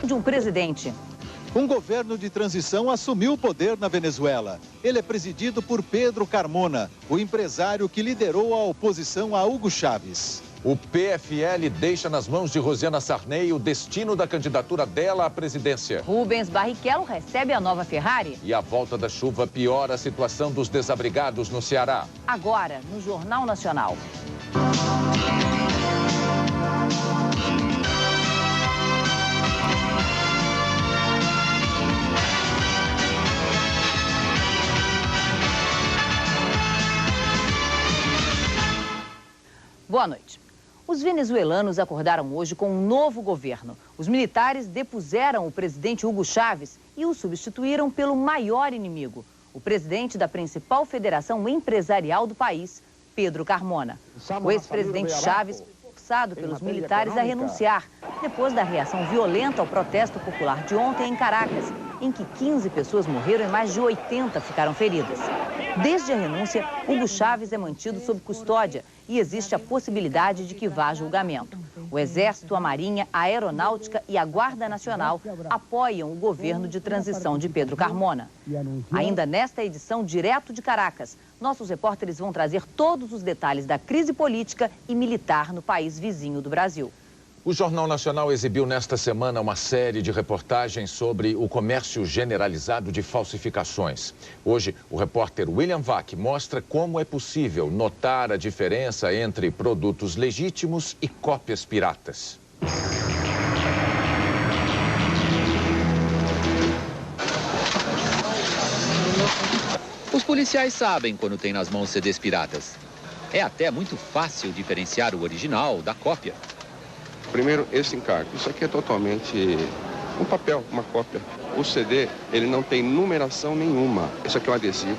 de um presidente. Um governo de transição assumiu o poder na Venezuela. Ele é presidido por Pedro Carmona, o empresário que liderou a oposição a Hugo Chávez. O PFL deixa nas mãos de Rosiana Sarney o destino da candidatura dela à presidência. Rubens Barrichello recebe a nova Ferrari. E a volta da chuva piora a situação dos desabrigados no Ceará. Agora, no Jornal Nacional. Boa noite. Os venezuelanos acordaram hoje com um novo governo. Os militares depuseram o presidente Hugo Chávez e o substituíram pelo maior inimigo, o presidente da principal federação empresarial do país, Pedro Carmona. O ex-presidente Chávez foi forçado pelos militares a renunciar, depois da reação violenta ao protesto popular de ontem em Caracas, em que 15 pessoas morreram e mais de 80 ficaram feridas. Desde a renúncia, Hugo Chávez é mantido sob custódia e existe a possibilidade de que vá a julgamento. O Exército, a Marinha, a Aeronáutica e a Guarda Nacional apoiam o governo de transição de Pedro Carmona. Ainda nesta edição, direto de Caracas, nossos repórteres vão trazer todos os detalhes da crise política e militar no país vizinho do Brasil. O Jornal Nacional exibiu nesta semana uma série de reportagens sobre o comércio generalizado de falsificações. Hoje, o repórter William Vac mostra como é possível notar a diferença entre produtos legítimos e cópias piratas. Os policiais sabem quando tem nas mãos CDs piratas. É até muito fácil diferenciar o original da cópia. Primeiro, esse encargo. Isso aqui é totalmente um papel, uma cópia. O CD, ele não tem numeração nenhuma. Isso aqui é um adesivo,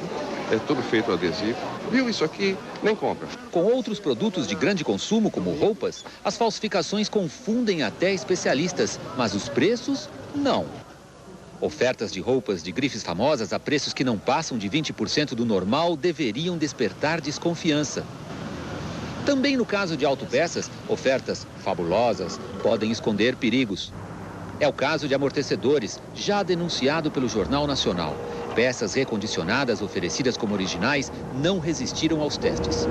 é tudo feito adesivo. Viu isso aqui? Nem compra. Com outros produtos de grande consumo, como roupas, as falsificações confundem até especialistas, mas os preços, não. Ofertas de roupas de grifes famosas a preços que não passam de 20% do normal deveriam despertar desconfiança. Também no caso de autopeças, ofertas fabulosas podem esconder perigos. É o caso de amortecedores, já denunciado pelo Jornal Nacional. Peças recondicionadas oferecidas como originais não resistiram aos testes.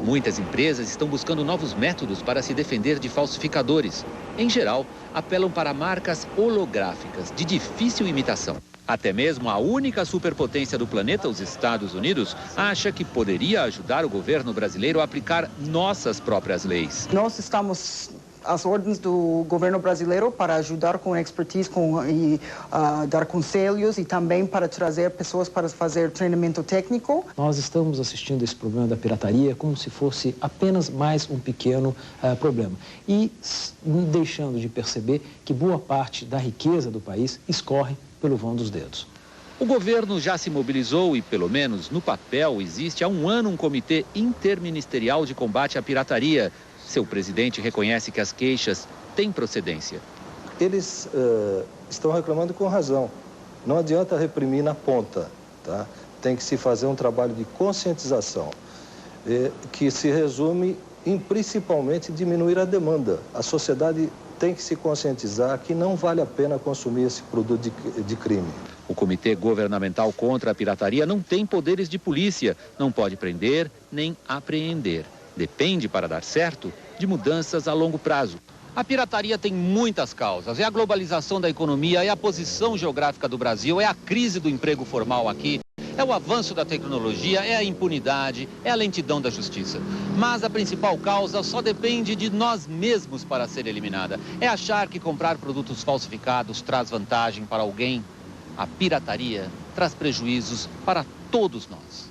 Muitas empresas estão buscando novos métodos para se defender de falsificadores. Em geral, apelam para marcas holográficas, de difícil imitação. Até mesmo a única superpotência do planeta, os Estados Unidos, acha que poderia ajudar o governo brasileiro a aplicar nossas próprias leis. Nós estamos às ordens do governo brasileiro para ajudar com expertise e dar conselhos e também para trazer pessoas para fazer treinamento técnico. Nós estamos assistindo esse problema da pirataria como se fosse apenas mais um pequeno problema e deixando de perceber que boa parte da riqueza do país escorre pelo vão dos dedos. O governo já se mobilizou e, pelo menos no papel, existe há um ano um comitê interministerial de combate à pirataria. Seu presidente reconhece que as queixas têm procedência. Eles estão reclamando com razão. Não adianta reprimir na ponta, tá? Tem que se fazer um trabalho de conscientização, que se resume em principalmente diminuir a demanda. A sociedade tem que se conscientizar que não vale a pena consumir esse produto de crime. O Comitê Governamental contra a Pirataria não tem poderes de polícia, não pode prender nem apreender. Depende, para dar certo, de mudanças a longo prazo. A pirataria tem muitas causas. É a globalização da economia, é a posição geográfica do Brasil, é a crise do emprego formal aqui, é o avanço da tecnologia, é a impunidade, é a lentidão da justiça. Mas a principal causa só depende de nós mesmos para ser eliminada. É achar que comprar produtos falsificados traz vantagem para alguém. A pirataria traz prejuízos para todos nós.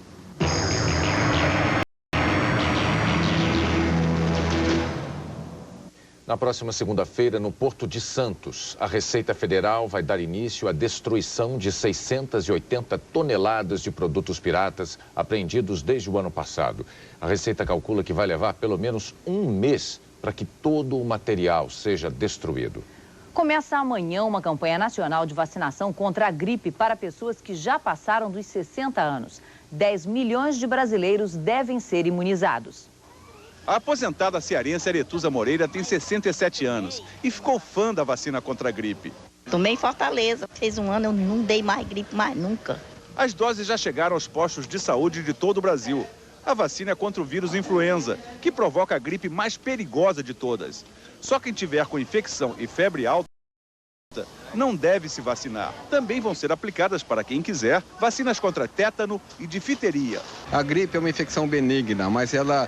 Na próxima segunda-feira, no Porto de Santos, a Receita Federal vai dar início à destruição de 680 toneladas de produtos piratas apreendidos desde o ano passado. A Receita calcula que vai levar pelo menos um mês para que todo o material seja destruído. Começa amanhã uma campanha nacional de vacinação contra a gripe para pessoas que já passaram dos 60 anos. 10 milhões de brasileiros devem ser imunizados. A aposentada cearense Aretusa Moreira tem 67 anos e ficou fã da vacina contra a gripe. Tomei em Fortaleza. Fez um ano, eu não dei mais gripe, mais nunca. As doses já chegaram aos postos de saúde de todo o Brasil. A vacina é contra o vírus influenza, que provoca a gripe mais perigosa de todas. Só quem tiver com infecção e febre alta não deve se vacinar. Também vão ser aplicadas, para quem quiser, vacinas contra tétano e difteria. A gripe é uma infecção benigna, mas ela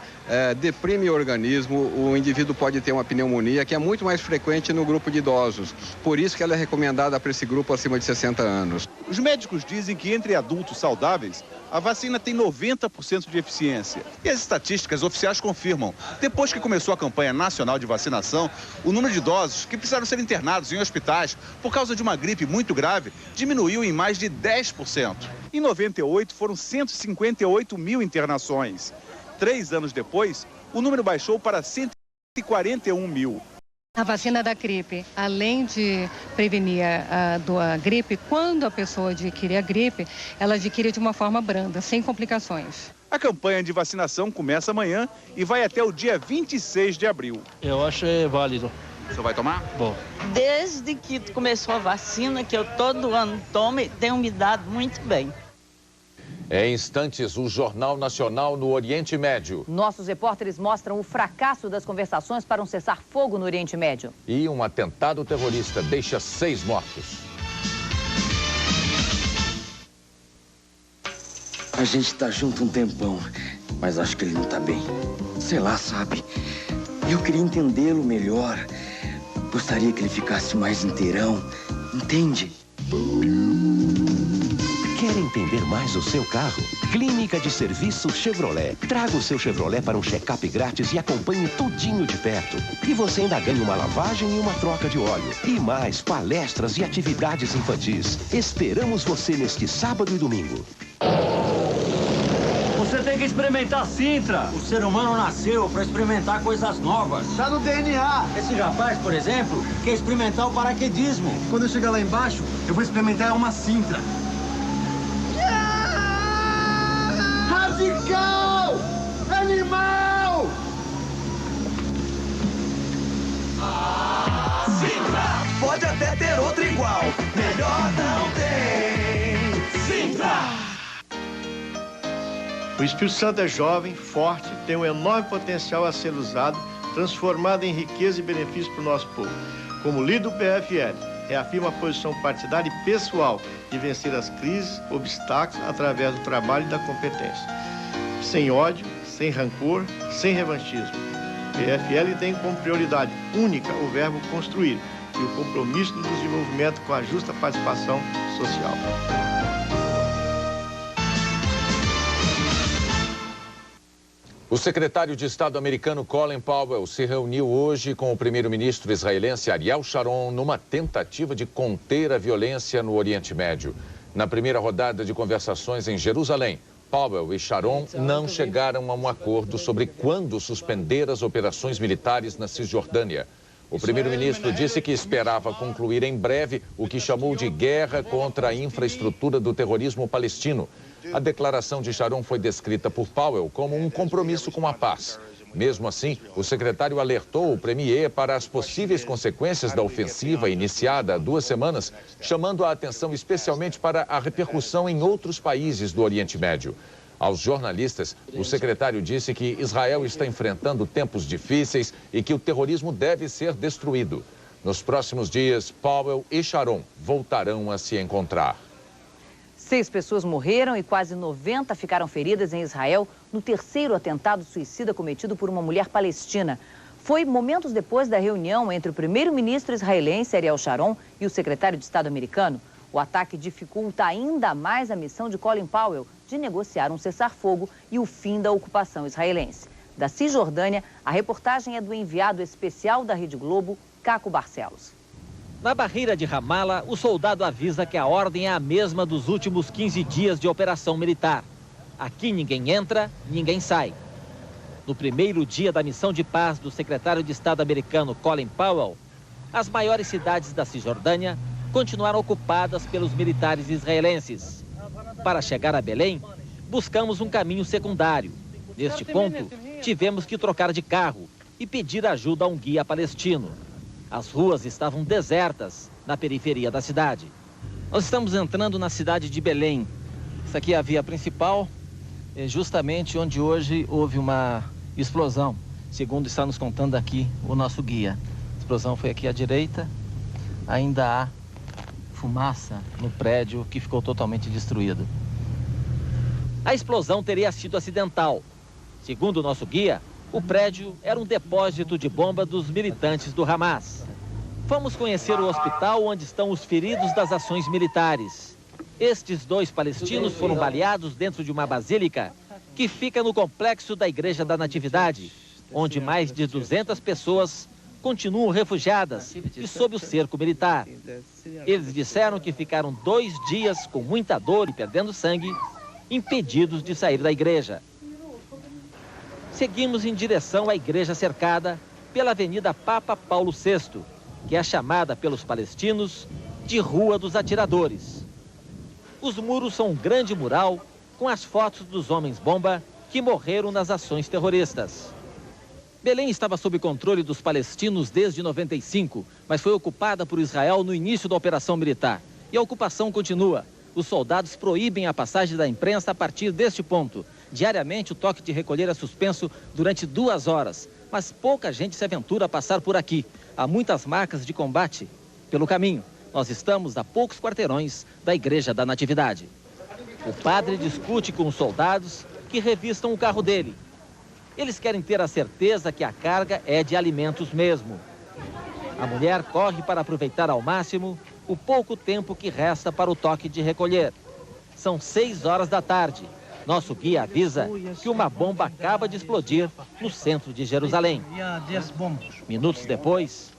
deprime o organismo. O indivíduo pode ter uma pneumonia, que é muito mais frequente no grupo de idosos. Por isso que ela é recomendada para esse grupo acima de 60 anos. Os médicos dizem que entre adultos saudáveis, a vacina tem 90% de eficiência. E as estatísticas oficiais confirmam. Depois que começou a campanha nacional de vacinação, o número de idosos que precisaram ser internados em hospitais por causa de uma gripe muito grave diminuiu em mais de 10%. Em 98, foram 158 mil internações. 3 anos depois, o número baixou para 141 mil. A vacina da gripe, além de prevenir a gripe, quando a pessoa adquire a gripe, ela adquire de uma forma branda, sem complicações. A campanha de vacinação começa amanhã e vai até o dia 26 de abril. Eu acho válido. O senhor vai tomar? Bom. Desde que começou a vacina, que eu todo ano tomo, tenho me dado muito bem. Em instantes, o Jornal Nacional no Oriente Médio. Nossos repórteres mostram o fracasso das conversações para um cessar-fogo no Oriente Médio. E um atentado terrorista deixa 6 mortos. A gente tá junto um tempão, mas acho que ele não tá bem. Sei lá, sabe? Eu queria entendê-lo melhor. Gostaria que ele ficasse mais inteirão, entende? Quer entender mais o seu carro? Clínica de Serviço Chevrolet. Traga o seu Chevrolet para um check-up grátis e acompanhe tudinho de perto. E você ainda ganha uma lavagem e uma troca de óleo. E mais palestras e atividades infantis. Esperamos você neste sábado e domingo. Você tem que experimentar Sintra. O ser humano nasceu para experimentar coisas novas. Tá no DNA. Esse rapaz, por exemplo, quer experimentar o paraquedismo. Quando eu chegar lá embaixo, eu vou experimentar uma Sintra. Radical! Animal! Sintra! Pode até ter outro igual. Melhor não tem. Sintra! O Espírito Santo é jovem, forte, tem um enorme potencial a ser usado, transformado em riqueza e benefício para o nosso povo. Como líder do PFL, reafirma a posição partidária e pessoal de vencer as crises, obstáculos, através do trabalho e da competência. Sem ódio, sem rancor, sem revanchismo. O PFL tem como prioridade única o verbo construir e o compromisso do desenvolvimento com a justa participação social. O secretário de Estado americano Colin Powell se reuniu hoje com o primeiro-ministro israelense Ariel Sharon numa tentativa de conter a violência no Oriente Médio. Na primeira rodada de conversações em Jerusalém, Powell e Sharon não chegaram a um acordo sobre quando suspender as operações militares na Cisjordânia. O primeiro-ministro disse que esperava concluir em breve o que chamou de guerra contra a infraestrutura do terrorismo palestino. A declaração de Sharon foi descrita por Powell como um compromisso com a paz. Mesmo assim, o secretário alertou o premier para as possíveis consequências da ofensiva iniciada há 2 semanas, chamando a atenção especialmente para a repercussão em outros países do Oriente Médio. Aos jornalistas, o secretário disse que Israel está enfrentando tempos difíceis e que o terrorismo deve ser destruído. Nos próximos dias, Powell e Sharon voltarão a se encontrar. 6 pessoas morreram e quase 90 ficaram feridas em Israel no 3º atentado suicida cometido por uma mulher palestina. Foi momentos depois da reunião entre o primeiro-ministro israelense Ariel Sharon e o secretário de Estado americano. O ataque dificulta ainda mais a missão de Colin Powell de negociar um cessar-fogo e o fim da ocupação israelense. Da Cisjordânia, a reportagem é do enviado especial da Rede Globo, Caco Barcelos. Na barreira de Ramala, o soldado avisa que a ordem é a mesma dos últimos 15 dias de operação militar. Aqui ninguém entra, ninguém sai. No primeiro dia da missão de paz do secretário de Estado americano Colin Powell, as maiores cidades da Cisjordânia continuaram ocupadas pelos militares israelenses. Para chegar a Belém, buscamos um caminho secundário. Neste ponto, tivemos que trocar de carro e pedir ajuda a um guia palestino. As ruas estavam desertas na periferia da cidade. Nós estamos entrando na cidade de Belém. Essa aqui é a via principal, justamente onde hoje houve uma explosão, segundo está nos contando aqui o nosso guia. A explosão foi aqui à direita, ainda há fumaça no prédio que ficou totalmente destruído. A explosão teria sido acidental. Segundo o nosso guia, o prédio era um depósito de bomba dos militantes do Hamas. Fomos conhecer o hospital onde estão os feridos das ações militares. Estes 2 palestinos foram baleados dentro de uma basílica que fica no complexo da Igreja da Natividade, onde mais de 200 pessoas continuam refugiadas e sob o cerco militar. Eles disseram que ficaram 2 dias com muita dor e perdendo sangue, impedidos de sair da igreja. Seguimos em direção à igreja cercada pela Avenida Papa Paulo VI, que é chamada pelos palestinos de Rua dos Atiradores. Os muros são um grande mural com as fotos dos homens-bomba que morreram nas ações terroristas. Belém estava sob controle dos palestinos desde 95, mas foi ocupada por Israel no início da operação militar. E a ocupação continua. Os soldados proíbem a passagem da imprensa a partir deste ponto. Diariamente, o toque de recolher é suspenso durante 2 horas, mas pouca gente se aventura a passar por aqui. Há muitas marcas de combate pelo caminho. Nós estamos a poucos quarteirões da Igreja da Natividade. O padre discute com os soldados que revistam o carro dele. Eles querem ter a certeza que a carga é de alimentos mesmo. A mulher corre para aproveitar ao máximo o pouco tempo que resta para o toque de recolher. São 6 horas da tarde. Nosso guia avisa que uma bomba acaba de explodir no centro de Jerusalém. Minutos depois,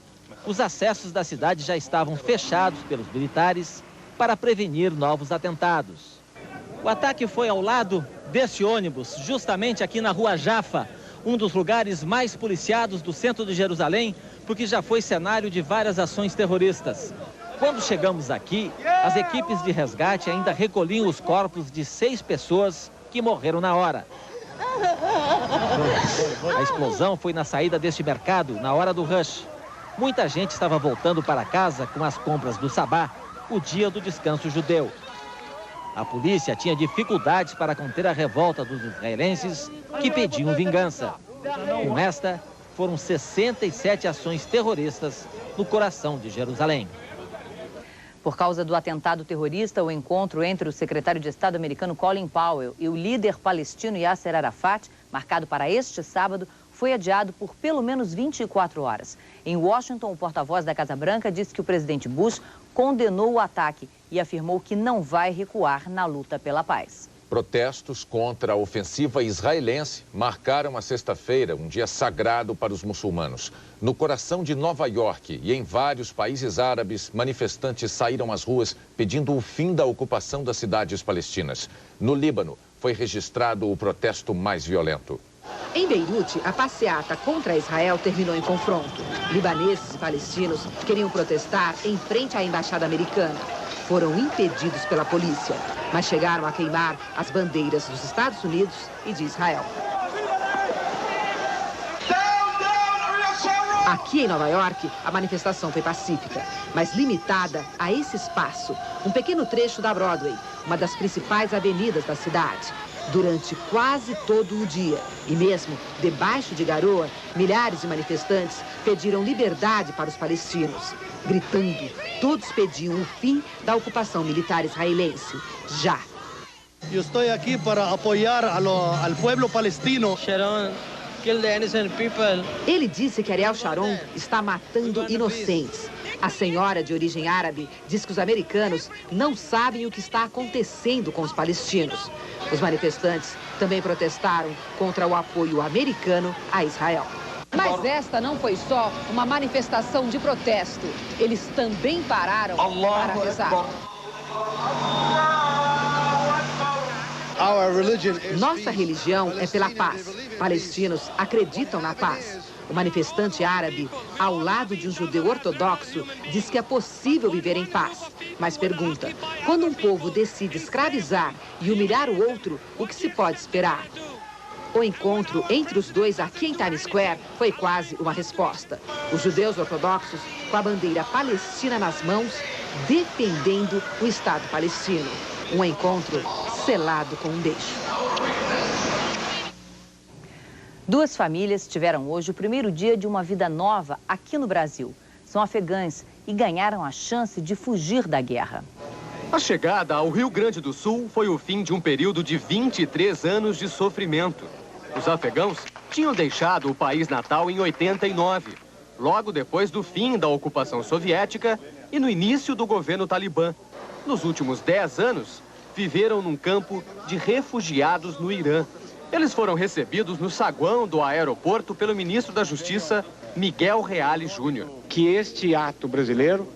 os acessos da cidade já estavam fechados pelos militares para prevenir novos atentados. O ataque foi ao lado deste ônibus, justamente aqui na Rua Jaffa, um dos lugares mais policiados do centro de Jerusalém, porque já foi cenário de várias ações terroristas. Quando chegamos aqui, as equipes de resgate ainda recolhiam os corpos de 6 pessoas que morreram na hora. A explosão foi na saída deste mercado, na hora do rush. Muita gente estava voltando para casa com as compras do Sabá, o dia do descanso judeu. A polícia tinha dificuldades para conter a revolta dos israelenses que pediam vingança. Com esta, foram 67 ações terroristas no coração de Jerusalém. Por causa do atentado terrorista, o encontro entre o secretário de Estado americano Colin Powell e o líder palestino Yasser Arafat, marcado para este sábado, foi adiado por pelo menos 24 horas. Em Washington, o porta-voz da Casa Branca disse que o presidente Bush condenou o ataque e afirmou que não vai recuar na luta pela paz. Protestos contra a ofensiva israelense marcaram a sexta-feira, um dia sagrado para os muçulmanos. No coração de Nova York e em vários países árabes, manifestantes saíram às ruas pedindo o fim da ocupação das cidades palestinas. No Líbano, foi registrado o protesto mais violento. Em Beirute, a passeata contra Israel terminou em confronto. Libaneses e palestinos queriam protestar em frente à embaixada americana. Foram impedidos pela polícia, mas chegaram a queimar as bandeiras dos Estados Unidos e de Israel. Aqui em Nova York, a manifestação foi pacífica, mas limitada a esse espaço, um pequeno trecho da Broadway, uma das principais avenidas da cidade. Durante quase todo o dia, e mesmo debaixo de garoa, milhares de manifestantes pediram liberdade para os palestinos. Gritando, todos pediam o fim da ocupação militar israelense, já. Eu estou aqui para apoiar ao povo palestino. Ele disse que Ariel Sharon está matando inocentes. A senhora de origem árabe diz que os americanos não sabem o que está acontecendo com os palestinos. Os manifestantes também protestaram contra o apoio americano a Israel. Mas esta não foi só uma manifestação de protesto. Eles também pararam para rezar. Nossa religião é pela paz. Palestinos acreditam na paz. O manifestante árabe, ao lado de um judeu ortodoxo, diz que é possível viver em paz. Mas pergunta, quando um povo decide escravizar e humilhar o outro, o que se pode esperar? O encontro entre os dois aqui em Times Square foi quase uma resposta. Os judeus ortodoxos com a bandeira palestina nas mãos, defendendo o Estado palestino. Um encontro selado com um beijo. Duas famílias tiveram hoje o primeiro dia de uma vida nova aqui no Brasil. São afegãs e ganharam a chance de fugir da guerra. A chegada ao Rio Grande do Sul foi o fim de um período de 23 anos de sofrimento. Os afegãos tinham deixado o país natal em 89, logo depois do fim da ocupação soviética e no início do governo talibã. Nos últimos 10 anos, viveram num campo de refugiados no Irã. Eles foram recebidos no saguão do aeroporto pelo ministro da Justiça, Miguel Reale Júnior. Que este ato brasileiro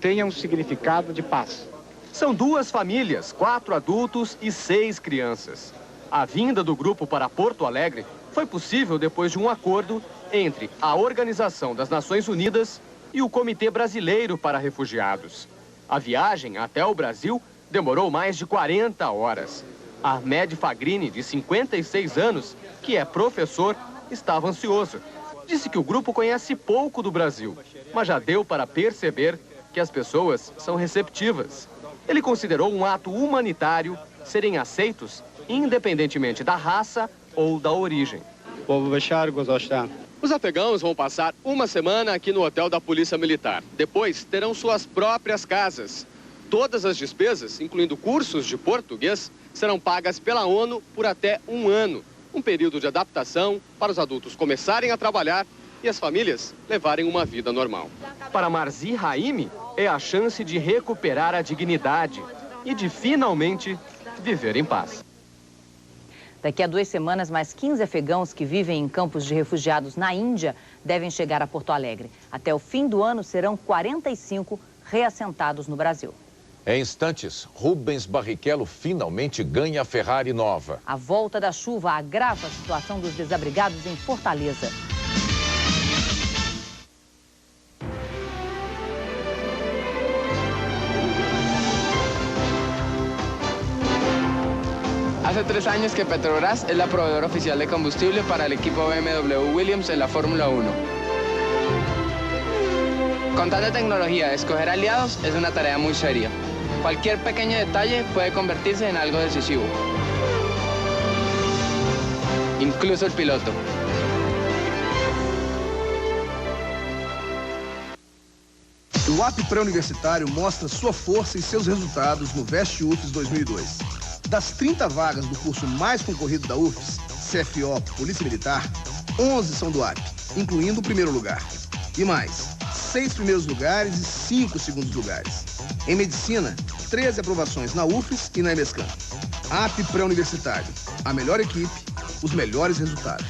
tenha um significado de paz. São duas famílias, 4 adultos e 6 crianças. A vinda do grupo para Porto Alegre foi possível depois de um acordo entre a Organização das Nações Unidas e o Comitê Brasileiro para Refugiados. A viagem até o Brasil demorou mais de 40 horas. Ahmed Fagrini, de 56 anos, que é professor, estava ansioso. Disse que o grupo conhece pouco do Brasil, mas já deu para perceber que as pessoas são receptivas. Ele considerou um ato humanitário serem aceitos independentemente da raça ou da origem. Os afegãos vão passar uma semana aqui no hotel da Polícia Militar. Depois terão suas próprias casas. Todas as despesas, incluindo cursos de português, serão pagas pela ONU por até 1 ano. Um período de adaptação para os adultos começarem a trabalhar e as famílias levarem uma vida normal. Para Marzi Raimi, é a chance de recuperar a dignidade e de finalmente viver em paz. Daqui a 2 semanas, mais 15 afegãos que vivem em campos de refugiados na Índia devem chegar a Porto Alegre. Até o fim do ano, serão 45 reassentados no Brasil. Em instantes, Rubens Barrichello finalmente ganha a Ferrari nova. A volta da chuva agrava a situação dos desabrigados em Fortaleza. Hace 3 años que Petrobras es la proveedora oficial de combustible para el equipo BMW Williams en la Fórmula 1. Con tanta tecnología, escoger aliados es una tarea muy seria. Cualquier pequeño detalle puede convertirse en algo decisivo. Incluso el piloto. O App Pré-Universitário mostra sua força e seus resultados no Veste UFES 2002. Das 30 vagas do curso mais concorrido da UFES, CFO Polícia Militar, 11 são do App, incluindo o primeiro lugar. E mais, 6 primeiros lugares e 5 segundos lugares. Em Medicina, 13 aprovações na UFES e na EMESCAM. App Pré-Universitário, a melhor equipe, os melhores resultados.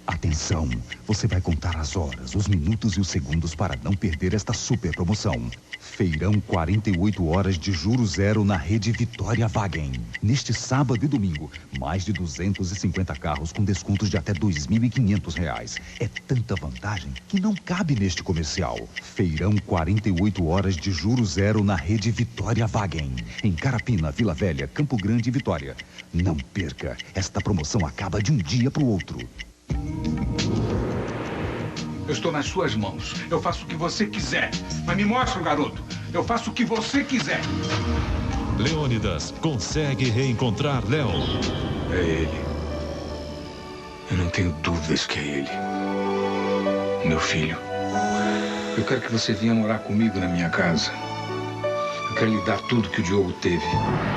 Atenção, você vai contar as horas, os minutos e os segundos para não perder esta super promoção. Feirão 48 horas de juros zero na rede Vitória Wagen. Neste sábado e domingo, mais de 250 carros com descontos de até R$ 2.500. É tanta vantagem que não cabe neste comercial. Feirão 48 horas de juros zero na rede Vitória Wagen. Em Carapina, Vila Velha, Campo Grande e Vitória. Não perca, esta promoção acaba de um dia para o outro. Eu estou nas suas mãos. Eu faço o que você quiser. Mas me mostra, garoto. Eu faço o que você quiser. Leônidas consegue reencontrar Léo. É ele. Eu não tenho dúvidas que é ele. Meu filho. Eu quero que você venha morar comigo na minha casa. Eu quero lhe dar tudo que o Diogo teve.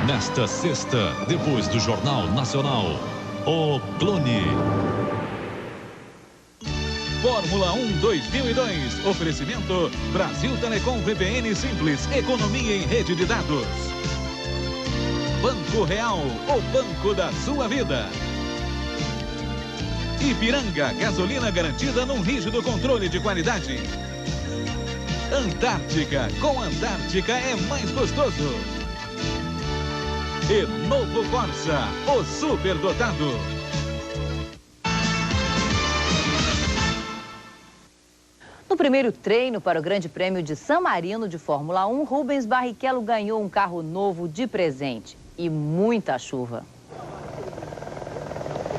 Nesta sexta, depois do Jornal Nacional, O Clone. Fórmula 1 2002. Oferecimento Brasil Telecom VPN Simples. Economia em rede de dados. Banco Real, o banco da sua vida. Ipiranga, gasolina garantida num rígido controle de qualidade. Antártica, com Antártica é mais gostoso. E novo Corsa, o superdotado. primeiro treino para o Grande Prêmio de San Marino de Fórmula 1, Rubens Barrichello ganhou um carro novo de presente e muita chuva.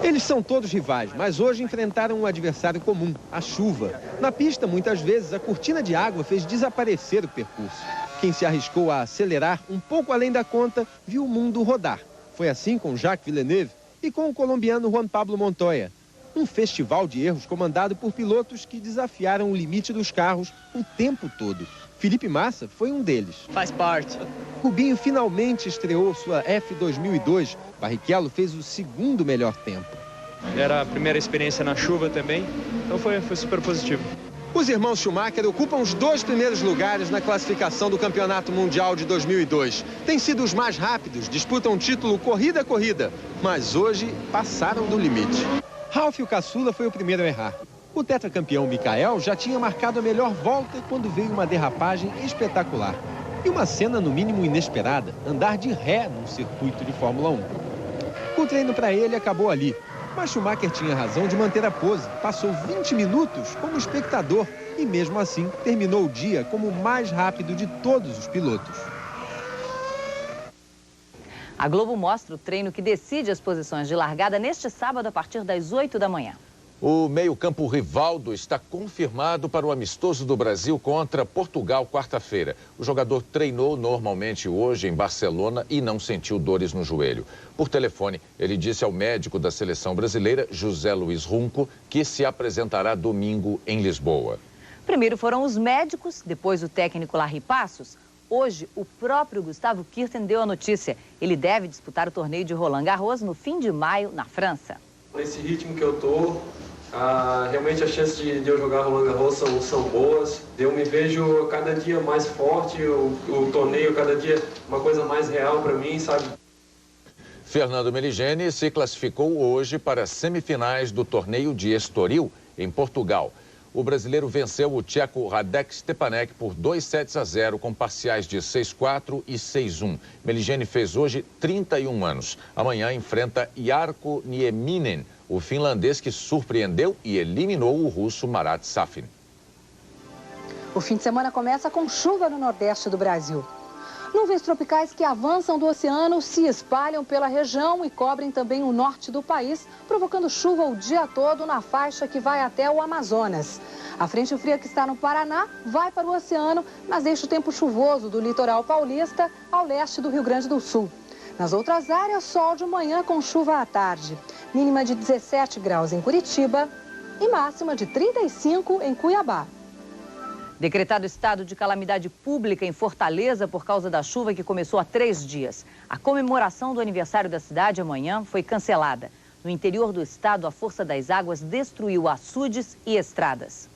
Eles são todos rivais, mas hoje enfrentaram um adversário comum, a chuva. Na pista, muitas vezes, a cortina de água fez desaparecer o percurso. Quem se arriscou a acelerar um pouco além da conta, viu o mundo rodar. Foi assim com Jacques Villeneuve e com o colombiano Juan Pablo Montoya. Um festival de erros comandado por pilotos que desafiaram o limite dos carros o tempo todo. Felipe Massa foi um deles. Faz parte. Rubinho finalmente estreou sua F2002. Barrichello fez o segundo melhor tempo. Era a primeira experiência na chuva também, então foi super positivo. Os irmãos Schumacher ocupam os 2 primeiros lugares na classificação do Campeonato Mundial de 2002. Têm sido os mais rápidos, disputam o título corrida a corrida, mas hoje passaram do limite. Ralf, o caçula, foi o primeiro a errar. O tetracampeão Michael já tinha marcado a melhor volta quando veio uma derrapagem espetacular. E uma cena no mínimo inesperada, andar de ré num circuito de Fórmula 1. O treino para ele acabou ali, mas Schumacher tinha razão de manter a pose. Passou 20 minutos como espectador e mesmo assim terminou o dia como o mais rápido de todos os pilotos. A Globo mostra o treino que decide as posições de largada neste sábado a partir das 8 da manhã. O meio-campo Rivaldo está confirmado para o amistoso do Brasil contra Portugal quarta-feira. O jogador treinou normalmente hoje em Barcelona e não sentiu dores no joelho. Por telefone, ele disse ao médico da seleção brasileira, José Luiz Runco, que se apresentará domingo em Lisboa. Primeiro foram os médicos, depois o técnico Larry Passos. Hoje, o próprio Gustavo Kuerten deu a notícia. Ele deve disputar o torneio de Roland Garros no fim de maio, na França. Nesse ritmo que eu tô, realmente as chances de eu jogar Roland Garros são boas. Eu me vejo cada dia mais forte, o torneio cada dia uma coisa mais real para mim, sabe? Fernando Meligeni se classificou hoje para as semifinais do torneio de Estoril, em Portugal. O brasileiro venceu o tcheco Radek Stepanek por 2-0 com parciais de 6-4 e 6-1. Meligeni fez hoje 31 anos. Amanhã enfrenta Jarkko Nieminen, o finlandês que surpreendeu e eliminou o russo Marat Safin. O fim de semana começa com chuva no nordeste do Brasil. Nuvens tropicais que avançam do oceano se espalham pela região e cobrem também o norte do país, provocando chuva o dia todo na faixa que vai até o Amazonas. A frente fria que está no Paraná vai para o oceano, mas deixa o tempo chuvoso do litoral paulista ao leste do Rio Grande do Sul. Nas outras áreas, sol de manhã com chuva à tarde. Mínima de 17 graus em Curitiba e máxima de 35 em Cuiabá. Decretado estado de calamidade pública em Fortaleza por causa da chuva que começou há 3 dias. A comemoração do aniversário da cidade amanhã foi cancelada. No interior do estado, a força das águas destruiu açudes e estradas.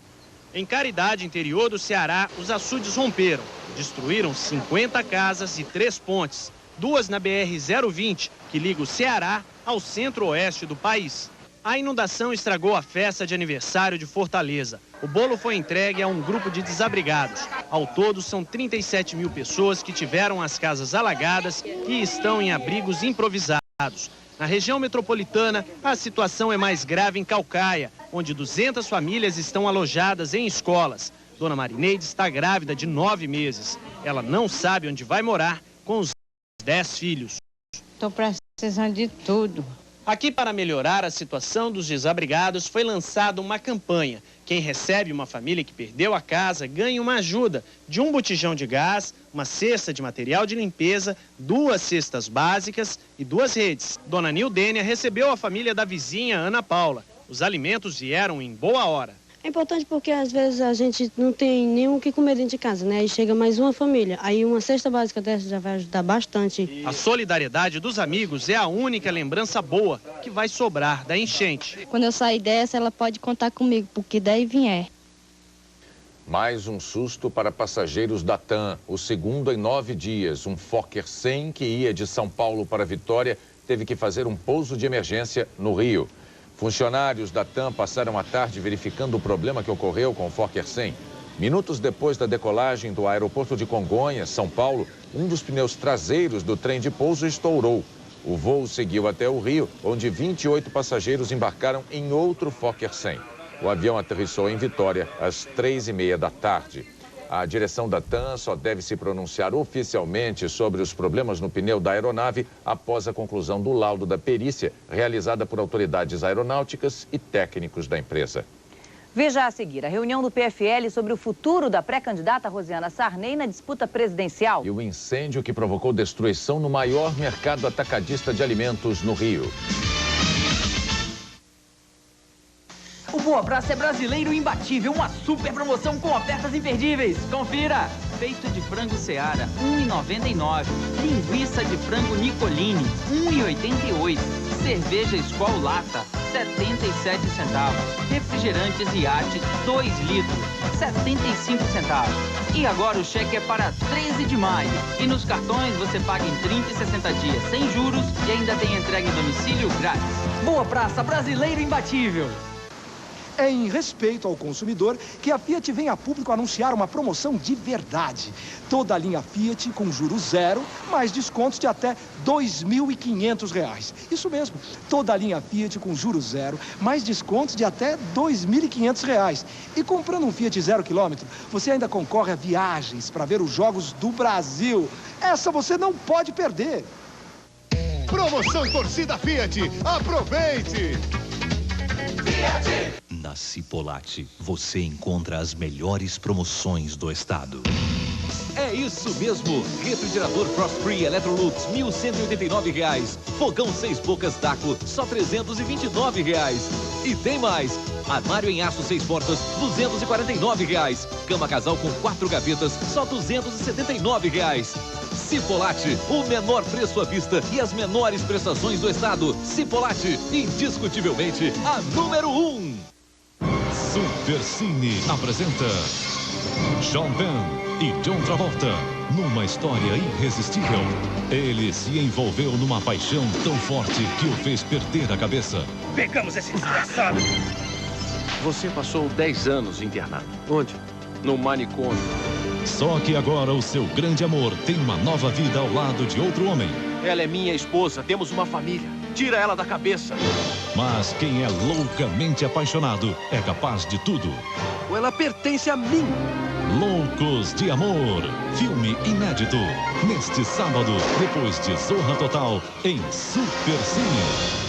Em Caridade, interior do Ceará, os açudes romperam. Destruíram 50 casas e 3 pontes. 2 na BR-020, que liga o Ceará ao centro-oeste do país. A inundação estragou a festa de aniversário de Fortaleza. O bolo foi entregue a um grupo de desabrigados. Ao todo, são 37 mil pessoas que tiveram as casas alagadas e estão em abrigos improvisados. Na região metropolitana, a situação é mais grave em Caucaia, onde 200 famílias estão alojadas em escolas. Dona Marineide está grávida de 9 meses. Ela não sabe onde vai morar com os 10 filhos. Estou precisando de tudo. Aqui, para melhorar a situação dos desabrigados, foi lançada uma campanha. Quem recebe uma família que perdeu a casa ganha uma ajuda de um botijão de gás, uma cesta de material de limpeza, 2 cestas básicas e 2 redes. Dona Nildênia recebeu a família da vizinha Ana Paula. Os alimentos vieram em boa hora. É importante porque às vezes a gente não tem nem o que comer dentro de casa, né? Aí chega mais uma família, aí uma cesta básica dessa já vai ajudar bastante. A solidariedade dos amigos é a única lembrança boa que vai sobrar da enchente. Quando eu sair dessa, ela pode contar comigo, porque daí vier. Mais um susto para passageiros da TAM. O segundo em 9 dias. Um Fokker 100 que ia de São Paulo para Vitória teve que fazer um pouso de emergência no Rio. Funcionários da TAM passaram a tarde verificando o problema que ocorreu com o Fokker 100. Minutos depois da decolagem do aeroporto de Congonhas, São Paulo, um dos pneus traseiros do trem de pouso estourou. O voo seguiu até o Rio, onde 28 passageiros embarcaram em outro Fokker 100. O avião aterrissou em Vitória às 3h30 da tarde. A direção da TAM só deve se pronunciar oficialmente sobre os problemas no pneu da aeronave após a conclusão do laudo da perícia realizada por autoridades aeronáuticas e técnicos da empresa. Veja a seguir a reunião do PFL sobre o futuro da pré-candidata Rosiana Sarney na disputa presidencial. E o incêndio que provocou destruição no maior mercado atacadista de alimentos no Rio. O Boa Praça é brasileiro imbatível, uma super promoção com ofertas imperdíveis. Confira! Peito de frango Seara, R$ 1,99. Linguiça de frango Nicolini, R$ 1,88. Cerveja Skol Lata, 77 centavos. Refrigerantes Iate, 2 litros, 75 centavos. E agora o cheque é para 13 de maio. E nos cartões você paga em 30 e 60 dias, sem juros, e ainda tem entrega em domicílio grátis. Boa Praça, brasileiro imbatível. É em respeito ao consumidor que a Fiat vem a público anunciar uma promoção de verdade. Toda a linha Fiat com juros zero, mais descontos de até R$ 2.500. Isso mesmo, toda a linha Fiat com juros zero, mais descontos de até R$ 2.500. E comprando um Fiat 0 km, você ainda concorre a viagens para ver os Jogos do Brasil. Essa você não pode perder. Promoção Torcida Fiat, aproveite! Na Cipolate, você encontra as melhores promoções do estado. É isso mesmo! Refrigerador Frost Free Electrolux, R$ 1.189. Fogão 6 bocas Daco, só R$ 329. E tem mais! Armário em aço 6 portas, R$ 249. Cama casal com 4 gavetas, só R$ 279. Cipolate, o menor preço à vista e as menores prestações do estado. Cipolate, indiscutivelmente a número 1. Supercine apresenta Sean Penn e John Travolta numa história irresistível. Ele se envolveu numa paixão tão forte que o fez perder a cabeça. Pegamos esse desgraçado. Você passou 10 anos internado. Onde? No manicômio. Só que agora o seu grande amor tem uma nova vida ao lado de outro homem. Ela é minha esposa, temos uma família. Tira ela da cabeça. Mas quem é loucamente apaixonado é capaz de tudo. Ela pertence a mim. Loucos de Amor. Filme inédito. Neste sábado, depois de Zorra Total, em Supercine.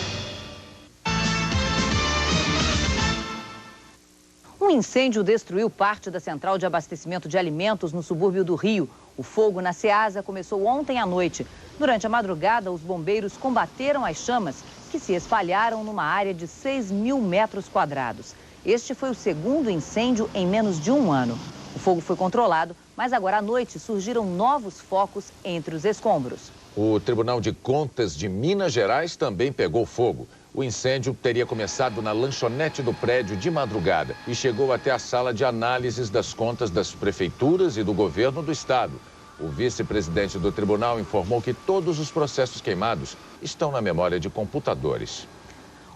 Um incêndio destruiu parte da central de abastecimento de alimentos no subúrbio do Rio. O fogo na Ceasa começou ontem à noite. Durante a madrugada, os bombeiros combateram as chamas que se espalharam numa área de 6.000 metros quadrados. Este foi o segundo incêndio em menos de um ano. O fogo foi controlado, mas agora à noite surgiram novos focos entre os escombros. O Tribunal de Contas de Minas Gerais também pegou fogo. O incêndio teria começado na lanchonete do prédio de madrugada e chegou até a sala de análises das contas das prefeituras e do governo do estado. O vice-presidente do tribunal informou que todos os processos queimados estão na memória de computadores.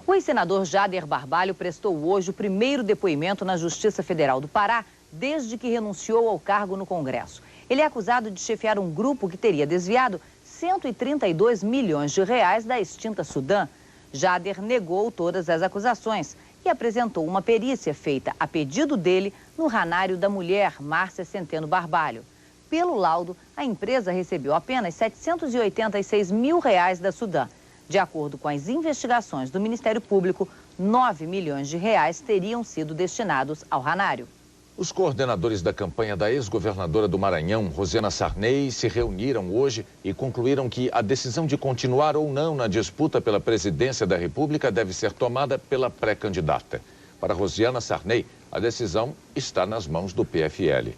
O ex-senador Jader Barbalho prestou hoje o primeiro depoimento na Justiça Federal do Pará desde que renunciou ao cargo no Congresso. Ele é acusado de chefiar um grupo que teria desviado 132 milhões de reais da extinta Sudam. Jader negou todas as acusações e apresentou uma perícia feita a pedido dele no ranário da mulher, Márcia Centeno Barbalho. Pelo laudo, a empresa recebeu apenas 786 mil reais da Sudam. De acordo com as investigações do Ministério Público, 9 milhões de reais teriam sido destinados ao ranário. Os coordenadores da campanha da ex-governadora do Maranhão, Rosiana Sarney, se reuniram hoje e concluíram que a decisão de continuar ou não na disputa pela presidência da República deve ser tomada pela pré-candidata. Para Rosiana Sarney, a decisão está nas mãos do PFL.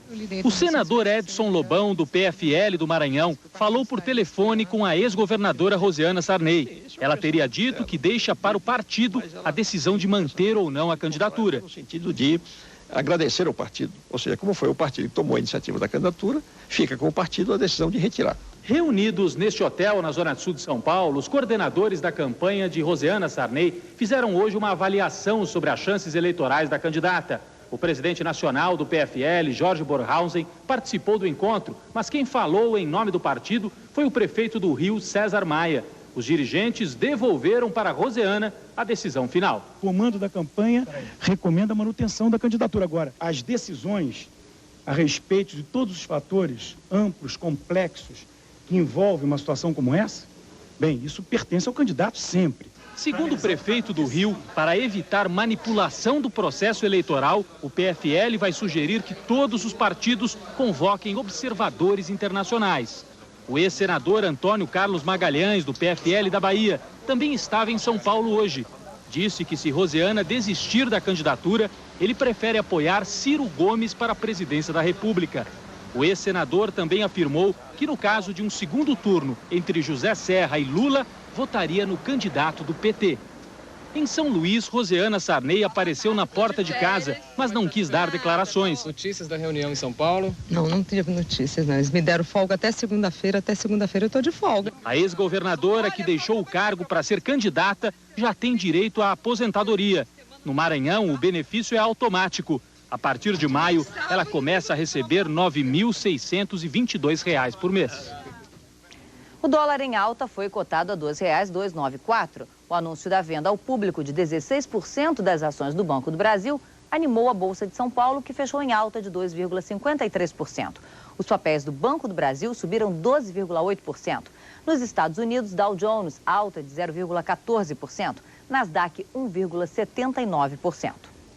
O senador Edson Lobão, do PFL do Maranhão, falou por telefone com a ex-governadora Rosiana Sarney. Ela teria dito que deixa para o partido a decisão de manter ou não a candidatura. No sentido de agradecer ao partido, ou seja, como foi o partido que tomou a iniciativa da candidatura, fica com o partido a decisão de retirar. Reunidos neste hotel na Zona Sul de São Paulo, os coordenadores da campanha de Rosiana Sarney fizeram hoje uma avaliação sobre as chances eleitorais da candidata. O presidente nacional do PFL, Jorge Borhausen, participou do encontro, mas quem falou em nome do partido foi o prefeito do Rio, César Maia. Os dirigentes devolveram para Roseana a decisão final. O comando da campanha recomenda a manutenção da candidatura. Agora, as decisões a respeito de todos os fatores amplos, complexos, que envolvem uma situação como essa, bem, isso pertence ao candidato sempre. Segundo o prefeito do Rio, para evitar manipulação do processo eleitoral, o PFL vai sugerir que todos os partidos convoquem observadores internacionais. O ex-senador Antônio Carlos Magalhães, do PFL da Bahia, também estava em São Paulo hoje. Disse que se Roseana desistir da candidatura, ele prefere apoiar Ciro Gomes para a presidência da República. O ex-senador também afirmou que no caso de um segundo turno entre José Serra e Lula, votaria no candidato do PT. Em São Luís, Roseana Sarney apareceu na porta de casa, mas não quis dar declarações. Notícias da reunião em São Paulo? Não tive notícias, não. Eles me deram folga até segunda-feira eu estou de folga. A ex-governadora, que deixou o cargo para ser candidata, já tem direito à aposentadoria. No Maranhão, o benefício é automático. A partir de maio, ela começa a receber R$ 9.622 por mês. O dólar em alta foi cotado a R$ 2,294. O anúncio da venda ao público de 16% das ações do Banco do Brasil animou a Bolsa de São Paulo, que fechou em alta de 2,53%. Os papéis do Banco do Brasil subiram 12,8%. Nos Estados Unidos, Dow Jones, alta de 0,14%. Nasdaq, 1,79%.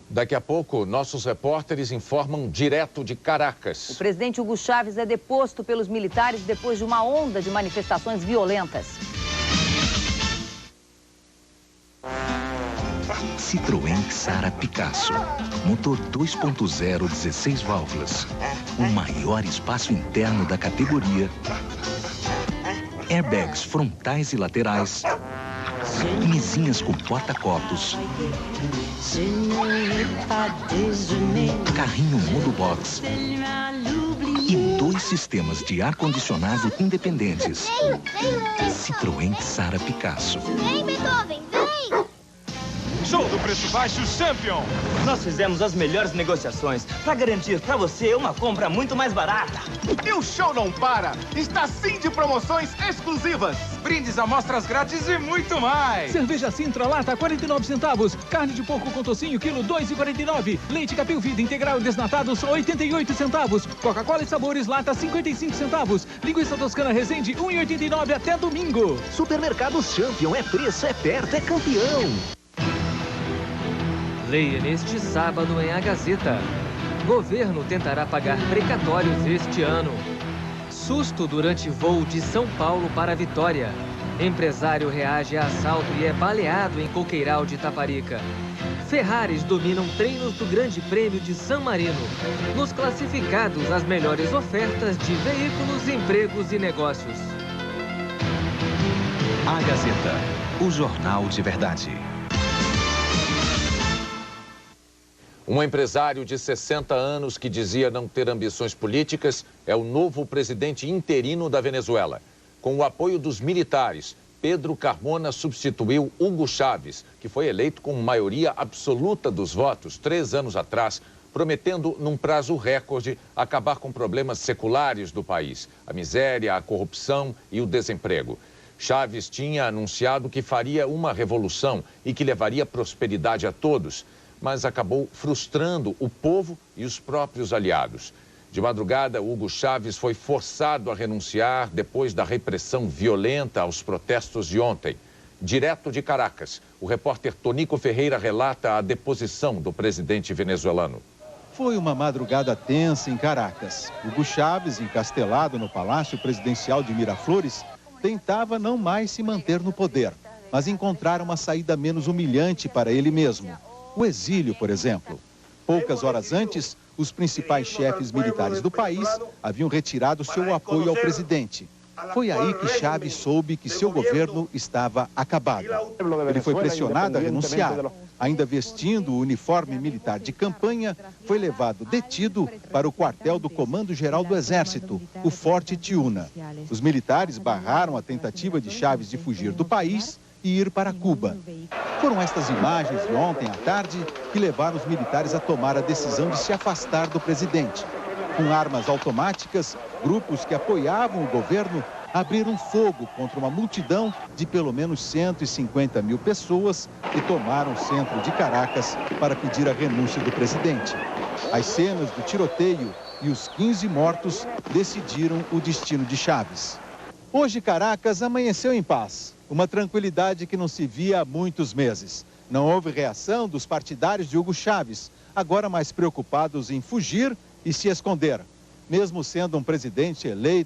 Daqui a pouco, nossos repórteres informam direto de Caracas. O presidente Hugo Chávez é deposto pelos militares depois de uma onda de manifestações violentas. Citroën Xara Picasso. Motor 2.0, 16 válvulas. O maior espaço interno da categoria. Airbags frontais e laterais. Mesinhas com porta-copos. Carrinho monobox. E 2 sistemas de ar-condicionado independentes. Citroën Xara Picasso. Vem, Beethoven, vem! Show do preço baixo Champion. Nós fizemos as melhores negociações para garantir para você uma compra muito mais barata. E o show não para. Está sim de promoções exclusivas. Brindes, amostras grátis e muito mais. Cerveja Sintra lata 49 centavos. Carne de porco com tocinho quilo 2,49. Leite Capil Vida integral e desnatados 88 centavos. Coca-Cola e sabores lata 55 centavos. Linguiça toscana Resende 1,89 até domingo. Supermercados Champion, é preço, é perto, é campeão. Leia neste sábado em A Gazeta. Governo tentará pagar precatórios este ano. Susto durante voo de São Paulo para Vitória. Empresário reage a assalto e é baleado em Coqueiral de Itaparica. Ferraris dominam treinos do Grande Prêmio de San Marino. Nos classificados, as melhores ofertas de veículos, empregos e negócios. A Gazeta, o jornal de verdade. Um empresário de 60 anos que dizia não ter ambições políticas é o novo presidente interino da Venezuela. Com o apoio dos militares, Pedro Carmona substituiu Hugo Chávez, que foi eleito com maioria absoluta dos votos 3 anos atrás, prometendo, num prazo recorde, acabar com problemas seculares do país, a miséria, a corrupção e o desemprego. Chávez tinha anunciado que faria uma revolução e que levaria prosperidade a todos, mas acabou frustrando o povo e os próprios aliados. De madrugada, Hugo Chávez foi forçado a renunciar depois da repressão violenta aos protestos de ontem. Direto de Caracas, o repórter Tonico Ferreira relata a deposição do presidente venezuelano. Foi uma madrugada tensa em Caracas. Hugo Chávez, encastelado no Palácio Presidencial de Miraflores, tentava não mais se manter no poder, mas encontrar uma saída menos humilhante para ele mesmo. O exílio, por exemplo. Poucas horas antes, os principais chefes militares do país haviam retirado seu apoio ao presidente. Foi aí que Chávez soube que seu governo estava acabado. Ele foi pressionado a renunciar. Ainda vestindo o uniforme militar de campanha, foi levado detido para o quartel do Comando-Geral do Exército, o Forte Tiúna. Os militares barraram a tentativa de Chávez de fugir do país e ir para Cuba. Foram estas imagens de ontem à tarde que levaram os militares a tomar a decisão de se afastar do presidente. Com armas automáticas, grupos que apoiavam o governo abriram fogo contra uma multidão de pelo menos 150 mil pessoas que tomaram o centro de Caracas para pedir a renúncia do presidente. As cenas do tiroteio e os 15 mortos decidiram o destino de Chávez. Hoje, Caracas amanheceu em paz, uma tranquilidade que não se via há muitos meses. Não houve reação dos partidários de Hugo Chávez, agora mais preocupados em fugir e se esconder. Mesmo sendo um presidente eleito